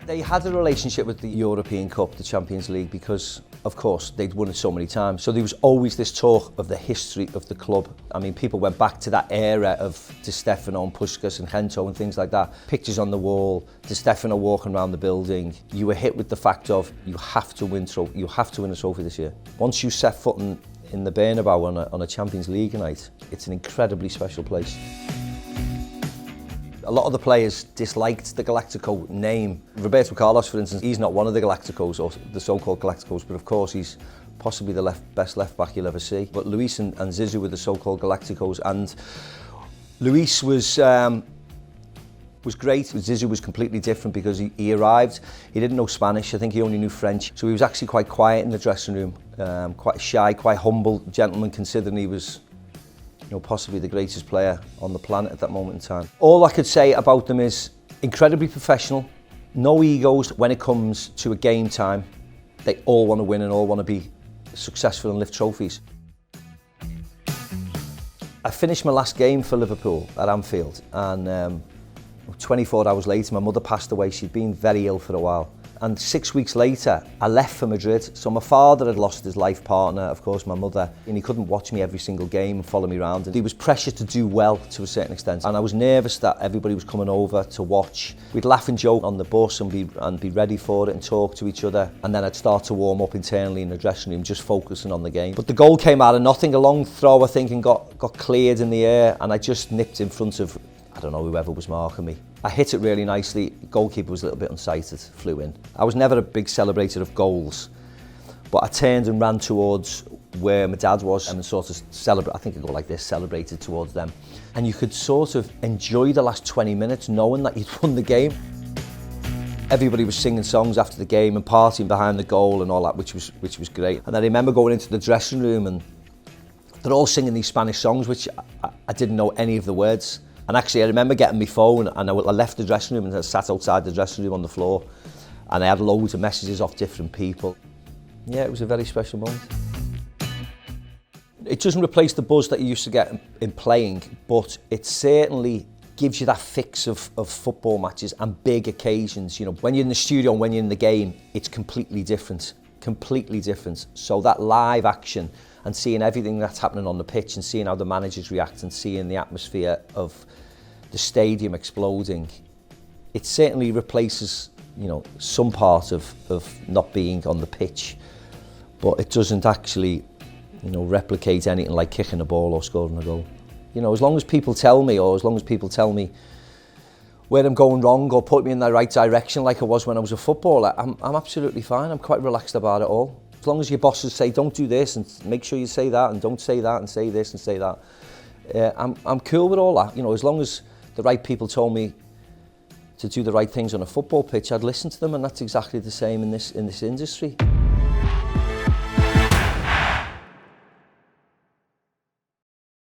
They had a relationship with the European Cup, the Champions League, because, of course, they'd won it so many times. So there was always this talk of the history of the club. I mean, people went back to that era of Di Stefano and Puskas and Gento and things like that. Pictures on the wall, Di Stefano walking around the building. You were hit with the fact of, you have to win a trophy this year. Once you set foot in the Bernabeu on a Champions League night, it's an incredibly special place. A lot of the players disliked the Galactico name. Roberto Carlos, for instance, he's not one of the Galacticos, or the so-called Galacticos, but of course he's possibly the best left back you'll ever see. But Luis and Zizou were the so-called Galacticos, and Luis was great. Zizou was completely different because he arrived, he didn't know Spanish, I think he only knew French, so he was actually quite quiet in the dressing room, quite shy, quite humble gentleman, considering he was possibly the greatest player on the planet at that moment in time. All I could say about them is incredibly professional, no egos when it comes to a game time. They all want to win and all want to be successful and lift trophies. I finished my last game for Liverpool at Anfield, and 24 hours later my mother passed away. She'd been very ill for a while. And 6 weeks later, I left for Madrid. So my father had lost his life partner, of course, my mother, and he couldn't watch me every single game and follow me around. And he was pressured to do well to a certain extent. And I was nervous that everybody was coming over to watch. We'd laugh and joke on the bus and be ready for it and talk to each other. And then I'd start to warm up internally in the dressing room, just focusing on the game. But the goal came out of nothing, a long throw, I think, and got cleared in the air. And I just nipped in front of, I don't know, whoever was marking me. I hit it really nicely. The goalkeeper was a little bit unsighted, flew in. I was never a big celebrator of goals, but I turned and ran towards where my dad was and sort of celebrate. I think I'd go like this, celebrated towards them. And you could sort of enjoy the last 20 minutes knowing that you'd won the game. Everybody was singing songs after the game and partying behind the goal and all that, which was great. And I remember going into the dressing room and they're all singing these Spanish songs, which I didn't know any of the words. And actually I remember getting my phone and I left the dressing room and I sat outside the dressing room on the floor and I had loads of messages off different people. Yeah, it was a very special moment. It doesn't replace the buzz that you used to get in playing, but it certainly gives you that fix of football matches and big occasions. You know, when you're in the studio and when you're in the game, it's completely different. So that live action and seeing everything that's happening on the pitch and seeing how the managers react and seeing the atmosphere of the stadium exploding, it certainly replaces, some part of not being on the pitch, but it doesn't actually, replicate anything like kicking a ball or scoring a goal. As long as people tell me where I'm going wrong or put me in the right direction like I was when I was a footballer, I'm absolutely fine. I'm quite relaxed about it all. As long as your bosses say, don't do this and make sure you say that and don't say that and say this and say that, I'm cool with all that. As long as the right people told me to do the right things on a football pitch, I'd listen to them, and that's exactly the same in this industry.